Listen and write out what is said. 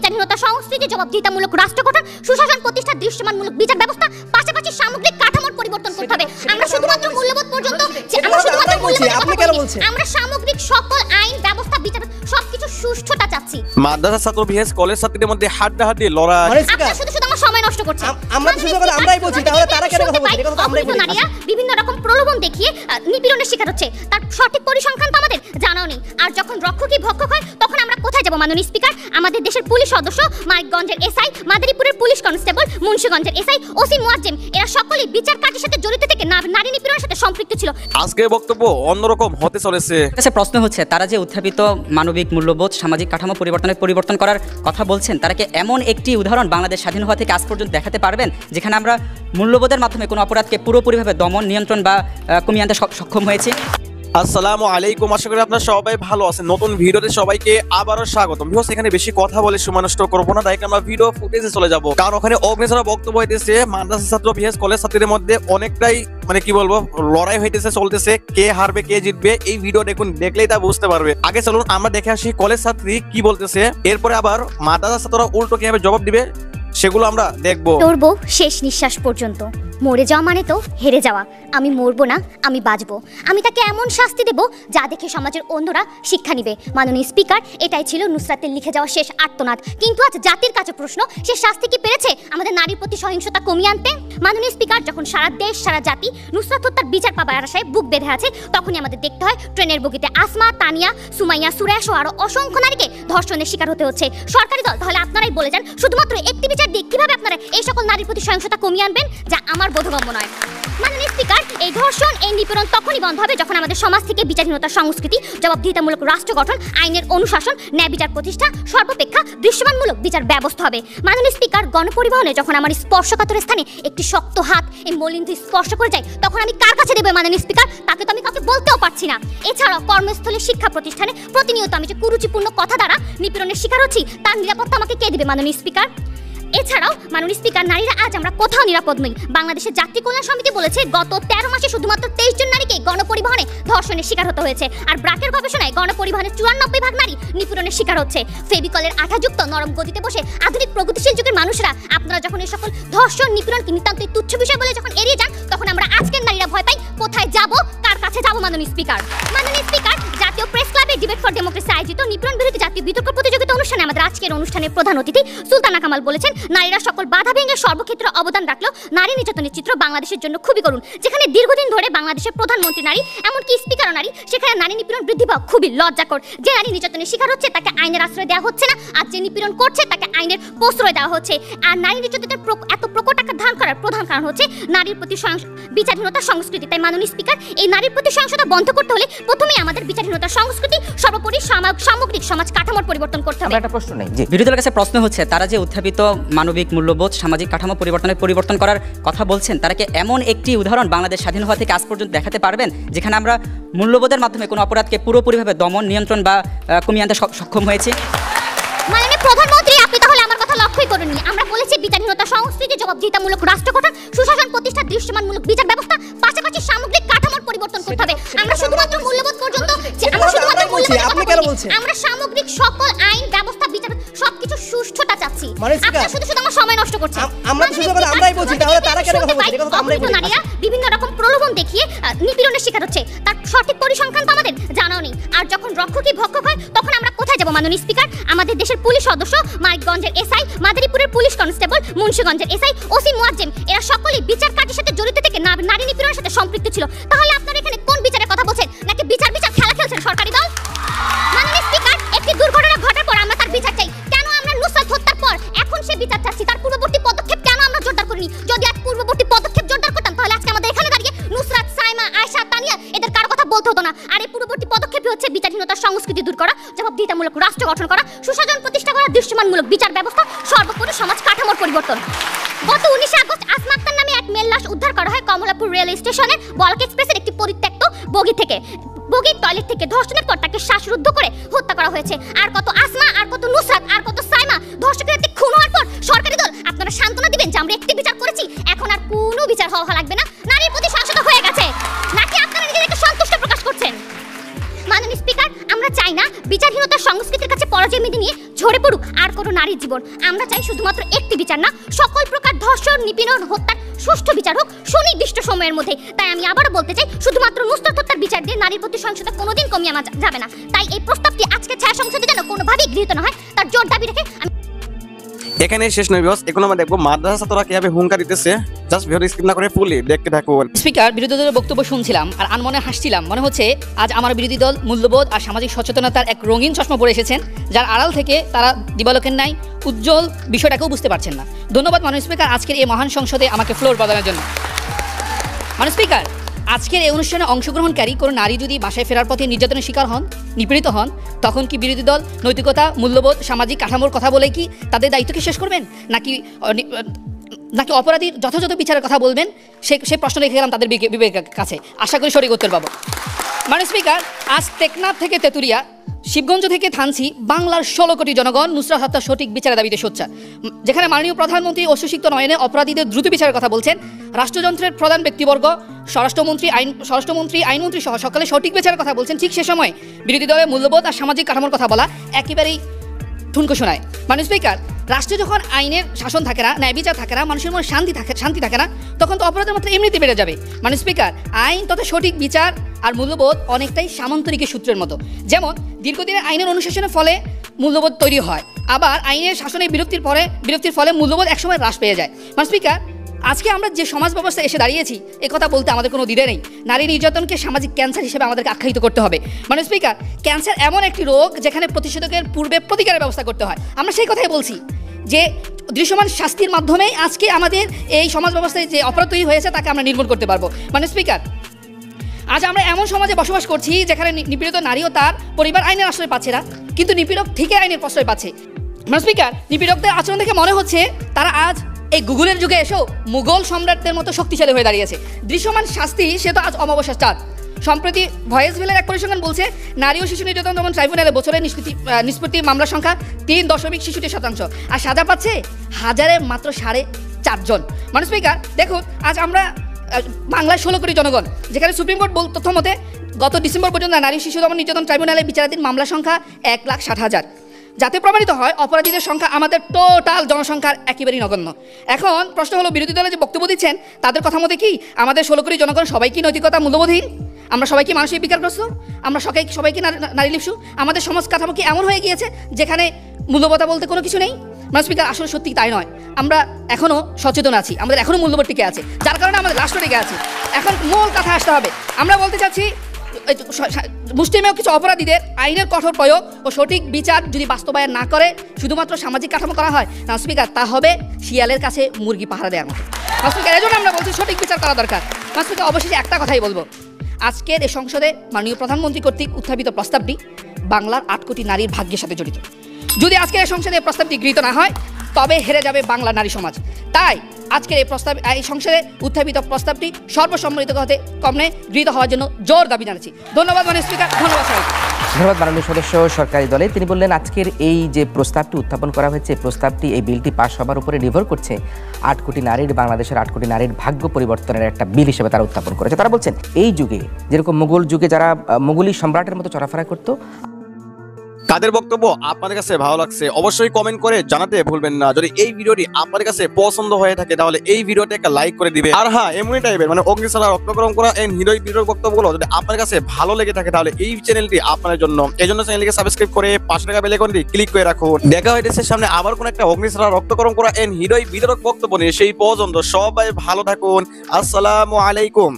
বিচারহীনতা সংস্কৃতি, জবাবদিহিতামূলক রাষ্ট্র গঠন, সুশাসন প্রতিষ্ঠা, দৃশ্যমানমূলক বিচার ব্যবস্থা, পাশাপাশি সামগ্রিক কাঠামোর পরিবর্তন করতে হবে। আমরা শুধুমাত্র মূল্যবোধ পর্যন্ত আমরা সামগ্রিক সকল আইন ব্যবস্থা বিচার সবকিছু সুষ্ঠুতা চাচ্ছি। মাদ্রাসা ছাত্র ভিএস কলেজ ছাত্রীদের মধ্যে হাড্ডাহাড্ডি লড়াই। আপনারা শুধু আমার সময় নষ্ট করছেন। আমরা তো শুধু আমরাই বলছি, তাহলে তারা কেন কথা বলছে? এটা তো আমরাই বলি। নারীরা বিভিন্ন রকম প্রলোভন দেখিয়ে নিপীড়নের শিকার হচ্ছে, তার সঠিক পরিসংখ্যান তো আমাদের জানাও নেই। আর যখন রক্ষকই ভক্ষক হয় তখন আমরা কোথায় যাব? মাননীয় স্পিকার, আমাদের দেশের পুলিশ সদস্য, মানিকগঞ্জের এসআই, মাদারীপুরের পুলিশ কনস্টেবল, মুন্সিগঞ্জের এসআই, ওসি মুয়াজ্জেম, এরা সকলেই বিচার কাজের সাথে জড়িত থেকে নারী নিপীড়নের সাথে সম্পৃক্ত ছিল। আজকে বক্তব্য অন্যরকম হতে চলেছে। প্রশ্ন হচ্ছে, তারা যে উত্থাপিত মানবিক মূল্যবোধ, সামাজিক কাঠামো পরিবর্তন করার কথা বলছেন, তারা কি এমন একটি উদাহরণ বাংলাদেশ স্বাধীন হওয়া থেকে আজ পর্যন্ত দেখাতে পারবেন যেখানে আমরা মূল্যবোধের মাধ্যমে কোনো অপরাধকে পুরোপুরিভাবে দমন, নিয়ন্ত্রণ বা কমিয়ে আনতে সক্ষম হয়েছি? আসসালামু আলাইকুম, আশা করি আপনারা সবাই ভালো আছেন। নতুন ভিডিওতে সবাইকে আবারও স্বাগতম। ভিউয়ার্স, এখানে বেশি কথা বলে সময় নষ্ট করবো না, তাই আমরা ভিডিও ফুটেজে চলে যাব। কারণ ওখানে অগ্নিশরা বক্তব্য হইতেছে, মাদ্রাসা ছাত্র ভিএস কলেজ ছাত্রীদের মধ্যে অনেকটাই কি বলবো লড়াই হইতেছে, চলতেছে, কে হারবে কে জিতবে। এই ভিডিও দেখুন, দেখলেই তা বুঝতে পারবে। আগে চলুন আমরা দেখে আসি কলেজ ছাত্রী কি বলতেছে, এরপরে আবার মাদ্রাসা ছাত্ররা উল্টো কিভাবে জবাব দিবে সেগুলো আমরা দেখবো। লড়বো শেষ নিঃশ্বাস পর্যন্ত। মরে যাওয়া মানে তো হেরে যাওয়া। আমি মরবো না, আমি বাঁচবো। আমি তাকে এমন শাস্তি দেব যা দেখে সমাজের অন্যরা শিক্ষা নিবে। মাননীয় স্পিকার, এটাই ছিল নুসরাতের লিখে যাওয়া শেষ আর্তনাদ। কিন্তু আজ জাতির কাছে প্রশ্ন, সে শাস্তি কি পেরেছে আমাদের নারীর প্রতি সহিংসতা কমিয়ে আনতে? মাননীয় স্পিকার, যখন সারা দেশ সারা জাতি নুসরাত হত্যার বিচার পাবার আশায় বুক বেঁধে আছে, তখনই আমাদের দেখতে হয় ট্রেনের বগিতে আসমা, তানিয়া, সুমাইয়া, সুরেশ ও আরো অসংখ্য নারীকে ধর্ষণের শিকার হতে হচ্ছে। সরকারি দল, তাহলে আপনারাই বলে যান, শুধুমাত্র একটি বিচার দিয়ে কিভাবে আপনারা এই সকল নারীর প্রতি সহিংসতা কমিয়ে আনবেন, যা আমার বোধগম্য নয়। মাননীয় স্পিকার, এই ধর্ষণ, এই নিপীড়ন তখনই বন্ধ হবে যখন আমাদের সমাজ থেকে বিচারহীনতার সংস্কৃতি, জবাবদিহিতামূলক রাষ্ট্র গঠন, আইনের অনুশাসন, ন্যায় বিচার প্রতিষ্ঠা, সর্বাপেক্ষা দৃশ্যমানমূলক বিচার ব্যবস্থা হবে। মাননীয় স্পিকার, গণপরিবহনে যখন আমার স্পর্শকাতর স্থানে একটি শক্ত হাত এই মলিনধি স্পর্শ করে যায়, তখন আমি কার কাছে দেবো? মাননীয় স্পিকার, তাকে তো আমি কাউকে বলতেও পারছি না। এছাড়াও কর্মস্থলে, শিক্ষা প্রতিষ্ঠানে প্রতিনিয়ত আমি যে কুরুচিপূর্ণ কথা দ্বারা নিপীড়নের শিকার হচ্ছি, তার নিরাপত্তা আমাকে কে দিবে? মাননীয় স্পিকার, এছাড়াও মাননীয় স্পিকার, নারীরা আজ আমরা কোথাও নিরাপদ নই। বাংলাদেশের যাত্রী কল্যাণ সমিতি বলেছে, গত 13 মাসে শুধুমাত্র 23 জন নারীকে গণপরিবহনে ধর্ষণের শিকার হতে হয়েছে। আর ব্রাকের গবেষণায় গণপরিবহনের 94% নারী নিপীড়নের শিকার হচ্ছে। ফেবিকলের আঠাযুক্ত নরম গতিতে বসে আধুনিক প্রগতিশীল যুগের মানুষরা আপনারা যখন এই সকল ধর্ষণ, নিপীড়নকে নিতান্তই তুচ্ছ বিষয় বলে যখন এড়িয়ে যান, তখন আমরা আজকের নারীরা ভয় পাই কোথায় যাব, কার কাছে যাব? মাননীয় স্পিকার, জাতীয় প্রেস ক্লাবে ডিবেট ফর ডেমোক্রেসি আয়োজিত নিপীড়ন বিরোধী জাতীয় বিতর্ক প্রতিযোগিতা অনুষ্ঠানে আমাদের আজকের অনুষ্ঠানের প্রধান অতিথি সুলতানা কামাল বলেছেন, নারীরা সকল বাধা ভেঙে সর্বক্ষেত্রে অবদান রাখলেও নারী নির্যাতনের চিত্র বাংলাদেশের জন্য খুবই করুণ। যেখানে দীর্ঘদিন ধরে বাংলাদেশের প্রধানমন্ত্রী নারী, এমনকি স্পিকারও নারী, সেখানে নারী নিপীড়ন বৃদ্ধি পাওয়া খুবই লজ্জাকর। যে নারী নির্যাতনের শিকার হচ্ছে তাকে আইনের আশ্রয় দেওয়া হচ্ছে না, আর যে নিপীড়ন করছে তাকে আইনের প্রশ্রয় দেওয়া হচ্ছে। আর নারী নির্যাতনের এত প্রকট আকার ধারণ করার প্রধান কারণ হচ্ছে নারীর প্রতি বিচারহীনতার সংস্কৃতি। তাই মাননীয় স্পিকার, এই নারীর প্রতি সহিংসতা বন্ধ করতে হলে প্রথমেই আমাদের বিচারহীনতার সংস্কৃতি, সর্বোপরি সামগ্রিক সমাজ কাঠামোর পরিবর্তন করতে হবে। একটা প্রশ্ন নেই, বিরোধীদের কাছে প্রশ্ন হচ্ছে, তারা যে উত্থাপিত মানবিক মূল্যবোধ, সামাজিক কাঠামো পরিবর্তন করার কথা বলছেন, তারা কি এমন একটি উদাহরণ বাংলাদেশ স্বাধীন হওয়া থেকে আজ পর্যন্ত দেখাতে পারবেন যেখানে আমরা মূল্যবোধের মাধ্যমে কোনো অপরাধকে পুরোপুরিভাবে দমন, নিয়ন্ত্রণ বা কমিয়ে আনতে সক্ষম হয়েছি? মাননীয় প্রধানমন্ত্রী, আপনি তাহলে আমার কথা লক্ষ্যই করেননি। আমরা বলেছি বিচারহীনতা সংস্কৃতি, জবাবদিহিতামূলক রাষ্ট্র গঠন, সুশাসন প্রতিষ্ঠা, দৃশ্যমানমূলক বিচার ব্যবস্থা, পাশাপাশি সামগ্রিক কাঠামোর পরিবর্তন করতে হবে। আমরা শুধুমাত্র মূল্যবোধ পর্যন্ত আমরা সামগ্রিক সকল আইন ব্যবস্থা বিচার সবকিছু সুষ্ঠুতা চাচ্ছি। আপনারা শুধু আমার সময় নষ্ট করছেন। আমরা তো শুধু আমরাই বলছি, তাহলে তারা কেন কথা বলছে? এটা তো আমরাই বলি। নারীরা বিভিন্ন রকম প্রলোভন দেখিয়ে নিপীড়নের শিকার হচ্ছে, তার সঠিক পরিসংখ্যান তো আমাদের জানাও নেই। আর যখন রক্ষকই ভক্ষক হয় তখন আমরা কোথায় যাব? মাননীয় স্পিকার, আমাদের দেশের পুলিশ সদস্য, মানিকগঞ্জের এসআই, মাদারীপুরের পুলিশ কনস্টেবল, মুন্সিগঞ্জের এসআই, ওসি মুয়াজ্জেম, এরা সকলেই বিচার কাজের সাথে জড়িত থেকে নারী নিপীড়নের সাথে সম্পৃক্ত ছিল। তাহলে আপনারা এখানে কোন বিচারের কথা বলছেন? নাকি বিচার খেলা খেলছেন সরকারি দল? মাননীয় স্পিকার, একটি দুর্ঘটনা ঘটার পর আমরা তার বিচার চাই। কেন আমরা নুসরাত হত্যার পর এখন সে বিচার চাচ্ছি? তার পূর্ববর্তী পদক্ষেপ কেন আমরা জোরদার করিনি? যদি আজ পূর্ববর্তী পদক্ষেপ জোরদার করতাম, তাহলে আজকে আমাদের এখানে দাঁড়িয়ে নুসরাত, সাইমা, আয়েশা, তানিয়া এদের কারো কথা বলতে হতো না। আর এই পূর্ববর্তী পদক্ষেপই হচ্ছে বিচারহীনতার সংস্কৃতি দূর করা, জবাবদিহিতামূলক রাষ্ট্র গঠন করা, সুশাসন প্রতিষ্ঠা করা, দৃশ্যমানমূলক বিচার ব্যবস্থা, সর্বোপরি সমাজ কাঠামোর পরিবর্তন। গত 19 আগস্ট আসমা আক্তার নামে এক মেয়ের লাশ উদ্ধার করা হয় কমলাপুর রেল স্টেশনের বলক এক্সপ্রেসের একটি পরিত্যক্ত বগি থেকে। বগির টয়লেট থেকে ধর্ষণের পর তাকে শ্বাসরুদ্ধ করে হত্যা করা হয়েছে। আর কত আসমা, আর কত নুসরাত, আর কত সাইমা ধর্ষকের হাতে খুন হওয়ার পর সরকারি দল আপনারা সান্ত্বনা দিবেন যে আমরা একটি বিচার করেছি, এখন আর কোনো বিচার হওয়া লাগবে না, নারীর প্রতি সহিংসতা হয়ে গেছে, নাকি আপনারা নিজেদেরকে সন্তুষ্ট প্রকাশ করছেন? মাননীয় স্পিকার, আমরা চাই না বিচারহীনতার সংস্কৃতির কাছে পরাজয় মেনে নিয়ে ঝরে পড়ুক আর কোনো নারীর জীবন। আমরা চাই শুধুমাত্র একটি বিচার না, সকল প্রকার ধর্ষণ, নিপীড়ন, হত্যার সুষ্ঠু বিচার হোক সুনির্দিষ্ট সময়ের মধ্যে। তাই আমি আবারও বলতে চাই, শুধুমাত্র নুসরাত হত্যার বিচার দিয়ে নারীর প্রতি সহিংসতা কোনোদিন কমিয়ে আনা যাবে না। তাই এই প্রস্তাবটি আজকে ছায়া সংসদে যেন কোনোভাবেই গৃহীত না হয় তার জোর দাবি রেখে আমি এখানে শেষ নয় ভিউয়ার্স, এখন আমরা দেখবো মাদ্রাসা ছাত্ররা কিভাবে হুঙ্কার দিতেছে। জাস্ট ভিডিও স্কিপ না করে ফুলি দেখতে থাকুন। স্পিকার, বিরোধী দলের বক্তব্য শুনছিলাম আর আনমনে হাসছিলাম। মনে হচ্ছে আজ আমার বিরোধী দল মূল্যবোধ আর সামাজিক সচেতনতার এক রঙিন চশমা পরে এসেছেন, যার আড়াল থেকে তারা দিবালোকের ন্যায় উজ্জ্বল বিষয়টাকেও বুঝতে পারছেন না। ধন্যবাদ মাননীয় স্পিকার আজকের এই মহান সংসদে আমাকে ফ্লোর প্রদানের জন্য। মাননীয় স্পিকার, আজকের এই অনুষ্ঠানে অংশগ্রহণকারী কোনো নারী যদি বাসায় ফেরার পথে নির্যাতনের শিকার হন, নিপীড়িত হন, তখন কি বিরোধী দল নৈতিকতা, মূল্যবোধ, সামাজিক কাঠামোর কথা বলে কি তাদের দায়িত্বকে শেষ করবেন, নাকি অপরাধীর যথাযথ বিচারের কথা বলবেন? সে প্রশ্ন রেখে গেলাম তাদের বিবেকের কাছে। আশা করি সঠিক উত্তর পাবো। মাননীয় স্পিকার, আজ টেকনাফ থেকে তেতুরিয়া, শিবগঞ্জ থেকে থানচি, বাংলার 16 কোটি জনগণ নুসরাত হত্যার সঠিক বিচারের দাবিতে সোচ্চার। যেখানে মাননীয় প্রধানমন্ত্রী অশ্রুসিক্ত নয়নে অপরাধীদের দ্রুত বিচারের কথা বলছেন, রাষ্ট্রযন্ত্রের প্রধান ব্যক্তিবর্গ, স্বরাষ্ট্রমন্ত্রী, আইনমন্ত্রী সহ সকালে সঠিক বিচারের কথা বলছেন, ঠিক সে সময় বিরোধী দলের মূল্যবোধ আর সামাজিক কাঠামোর কথা বলা একেবারেই ঠুনকো শোনায়। মাননীয় স্পিকার, রাষ্ট্রে যখন আইনের শাসন থাকে না, ন্যায় বিচার থাকে না, মানুষের মনে শান্তি থাকে না, তখন তো অপরাধের মাত্রা এমনিতে বেড়ে যাবে। মাননীয় স্পিকার, আইন তথা সঠিক বিচার আর মূল্যবোধ অনেকটাই সামন্তরিকের সূত্রের মতো। যেমন দীর্ঘদিনের আইনের অনুশাসনের ফলে মূল্যবোধ তৈরি হয়, আবার আইনের শাসনের বিরক্তির ফলে মূল্যবোধ একসময় হ্রাস পেয়ে যায়। মাননীয় স্পিকার, আজকে আমরা যে সমাজ ব্যবস্থা এসে দাঁড়িয়েছি একথা বলতে আমাদের কোনো দ্বিধা নেই। নারী নির্যাতনকে সামাজিক ক্যান্সার হিসেবে আমাদেরকে আখ্যায়িত করতে হবে। মাননীয় স্পিকার, ক্যান্সার এমন একটি রোগ যেখানে প্রতিষেধকের পূর্বে প্রতিকারের ব্যবস্থা করতে হয়। আমরা সেই কথাই বলছি যে দৃশ্যমান শাস্তির মাধ্যমেই আজকে আমাদের এই সমাজ ব্যবস্থায় যে অপরাধ তৈরি হয়েছে তাকে আমরা নির্মূল করতে পারবো। মাননীয় স্পিকার, আজ আমরা এমন সমাজে বসবাস করছি যেখানে নিপীড়িত নারী ও তার পরিবার আইনের আশ্রয় পাচ্ছে না, কিন্তু নিপীড়ক ঠিকই আইনের প্রশ্রয় পাচ্ছে। মাননীয় স্পিকার, নিপীড়কদের আচরণ দেখে মনে হচ্ছে তারা আজ এই গুগলের যুগে এসেও মুঘল সম্রাটদের মতো শক্তিশালী হয়ে দাঁড়িয়েছে। দৃশ্যমান শাস্তি সে তো আজ অমাবস্যার চাঁদ। সম্প্রতি ভয়েস ভেলের এক পরিসংখ্যান বলছে, নারী ও শিশু নির্যাতন দমন ট্রাইব্যুনালে বছরে নিষ্পত্তি মামলার সংখ্যা 3.66%, আর সাজা পাচ্ছে হাজারে মাত্র 4.5 জন। মাননীয় স্পিকার, দেখুন আজ আমরা বাংলার 16 কোটি জনগণ, যেখানে সুপ্রিম কোর্ট তথ্য মতে গত ডিসেম্বর পর্যন্ত নারী শিশু দমন নির্যাতন ট্রাইব্যুনালে বিচারাধীন মামলার সংখ্যা 1,60,000, যাতে প্রমাণিত হয় অপরাধীদের সংখ্যা আমাদের টোটাল জনসংখ্যার একেবারেই নগণ্য। এখন প্রশ্ন হলো, বিরোধী দলে যে বক্তব্য দিচ্ছেন তাদের কথা মতে কি আমাদের 16 কোটি জনগণ সবাই কি নৈতিকতা মূল্যবোধহীন? আমরা সবাই কি মানসিক বিকারগ্রস্ত? আমরা সবাই কি নারী লিপসু? আমাদের সমাজ কাঠামো কি এমন হয়ে গিয়েছে যেখানে মূল্যবোধ বলতে কোনো কিছু নেই? মাননীয় স্পিকার, আসলে সত্যি তাই নয়। আমরা এখনও সচেতন আছি, আমাদের এখনও মূল্যবোধ টিকে আছে, যার কারণে আমাদের রাষ্ট্র টিকে আছে। এখন মূল কথা আসতে হবে। আমরা বলতে চাচ্ছি, মুসলিমেও কিছু অপরাধীদের আইনের কঠোর প্রয়োগ ও সঠিক বিচার যদি বাস্তবায়ন না করে শুধুমাত্র সামাজিক কাঠামো করা হয় না স্পিকার, তা হবে শিয়ালের কাছে মুরগি পাহারা দেওয়ার মতো। স্পিকার, এজন্য আমরা বলছি সঠিক বিচার করা দরকার। স্পিকার, অবশেষে একটা কথাই বলবো, আজকের এই সংসদে মাননীয় প্রধানমন্ত্রী কর্তৃক উত্থাপিত প্রস্তাবটি বাংলার 8 কোটি নারীর ভাগ্যের সাথে জড়িত। যদি আজকের এই সংসদে প্রস্তাবটি গৃহীত না হয় তবে হেরে যাবে বাংলা নারী সমাজ। তাই আজকের এই সংসদে উত্থাপিত প্রস্তাবটি সর্বসম্মত হতে কমনে গৃহীত হওয়ার জন্য জোর দাবি জানাচ্ছি। ধন্যবাদ মাননীয় স্পিকার, ধন্যবাদ সবাইকে। ধন্যবাদ মাননীয় সদস্য সরকারি দলে। তিনি বললেন আজকের এই যে প্রস্তাবটি উত্থাপন করা হয়েছে, প্রস্তাবটি এই বিলটি পাস হবার উপরে নির্ভর করছে 8 কোটি নারীর, বাংলাদেশের 8 কোটি নারীর ভাগ্য পরিবর্তনের একটা বিল হিসেবে তারা উত্থাপন করেছে। তারা বলছেন এই যুগে যেরকম মুঘল যুগে যারা মুঘলি সম্রাটের মতো চলাফেরা করতো, কাদের বক্তব্য আপনাদের কাছে ভালো লাগছে অবশ্যই কমেন্ট করে জানাতে ভুলবেন না। যদি এই ভিডিওটি আপনাদের কাছে পছন্দ হয়ে থাকে তাহলে এই ভিডিওতে একটা লাইক করে দিবেন। আর হ্যাঁ, এমনি টাইপের মানে অগ্নিশালা রক্তকরণ করা এই হিরোই ভিডিওর বক্তব্যগুলো যদি আপনার কাছে ভালো লেগে থাকে তাহলে এই চ্যানেলটি আপনার জন্য। এই জন্য চ্যানেলটিকে সাবস্ক্রাইব করে পাশে থাকা বেল আইকনটি ক্লিক করে রাখুন। দেখা হইতেছে সামনে আবার কোন একটা অগ্নিশালা রক্তকরণ করা এই হিরোই ভিডিওর বক্তব্য নিয়ে। সেই পর্যন্ত সবাই ভালো থাকুন। আসসালামু আলাইকুম।